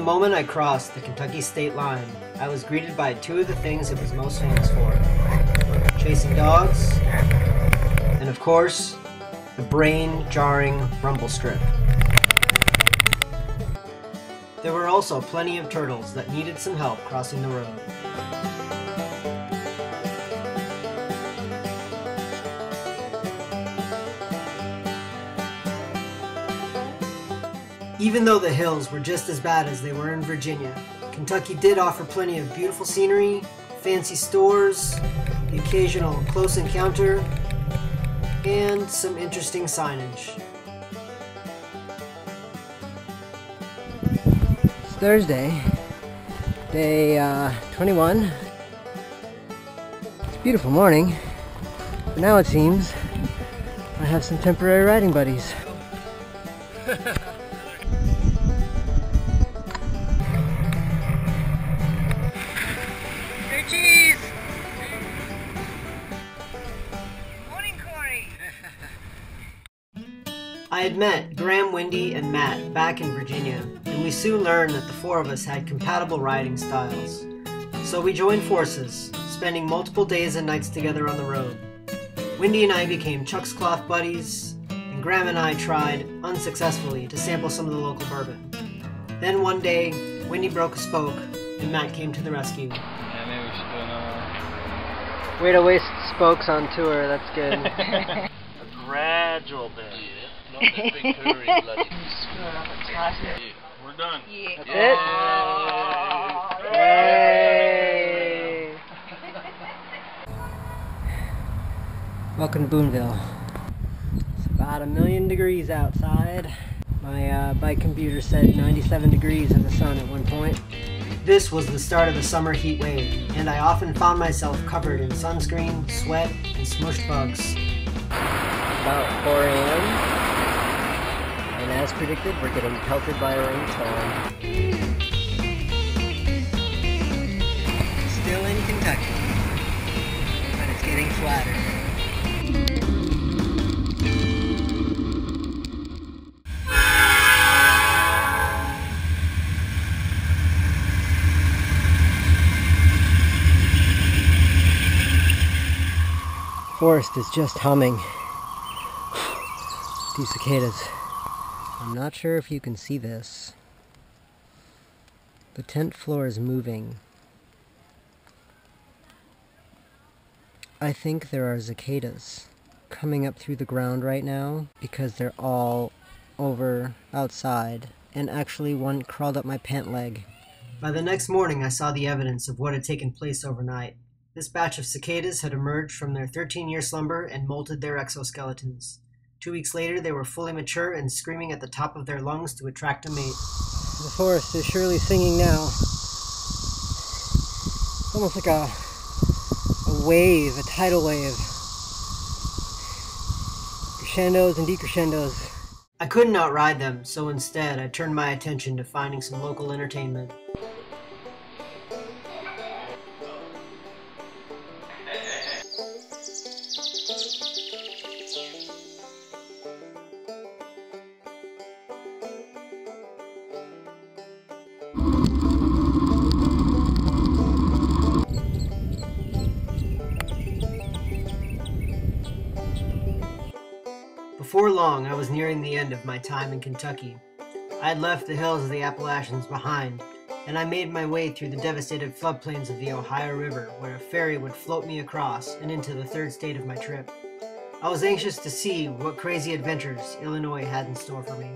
moment I crossed the Kentucky state line, I was greeted by two of the things it was most famous for: chasing dogs, and of course, the brain-jarring rumble strip. There were also plenty of turtles that needed some help crossing the road. Even though the hills were just as bad as they were in Virginia, Kentucky did offer plenty of beautiful scenery, fancy stores, the occasional close encounter, and some interesting signage. It's Thursday, day 21. It's a beautiful morning, but now it seems I have some temporary riding buddies. I had met Graham, Wendy, and Matt back in Virginia, and we soon learned that the four of us had compatible riding styles. So we joined forces, spending multiple days and nights together on the road. Wendy and I became Chuck's Cloth buddies, and Graham and I tried, unsuccessfully, to sample some of the local bourbon. Then one day, Wendy broke a spoke, and Matt came to the rescue. Yeah, maybe we should do another one. Way to waste spokes on tour, that's good. A gradual bit. Yeah. Not that big hurry, bloody. We're done. That's it? Yay! Welcome to Boonville. It's about 1,000,000 degrees outside. My bike computer said 97 degrees in the sun at one point. This was the start of the summer heat wave, and I often found myself covered in sunscreen, sweat, and smushed bugs. About 4 a.m. And as predicted, we're getting pelted by a rainstorm. Still in Kentucky, but it's getting flatter. Forest is just humming. These cicadas. I'm not sure if you can see this. The tent floor is moving. I think there are cicadas coming up through the ground right now because they're all over outside, and actually one crawled up my pant leg. By the next morning, I saw the evidence of what had taken place overnight. This batch of cicadas had emerged from their 13-year slumber and molted their exoskeletons. 2 weeks later, they were fully mature and screaming at the top of their lungs to attract a mate. The forest is surely singing now. It's almost like a wave, a tidal wave. Crescendos and decrescendos. I couldn't outride them, so instead I turned my attention to finding some local entertainment. Before long, I was nearing the end of my time in Kentucky. I had left the hills of the Appalachians behind, and I made my way through the devastated floodplains of the Ohio River, where a ferry would float me across and into the third state of my trip. I was anxious to see what crazy adventures Illinois had in store for me.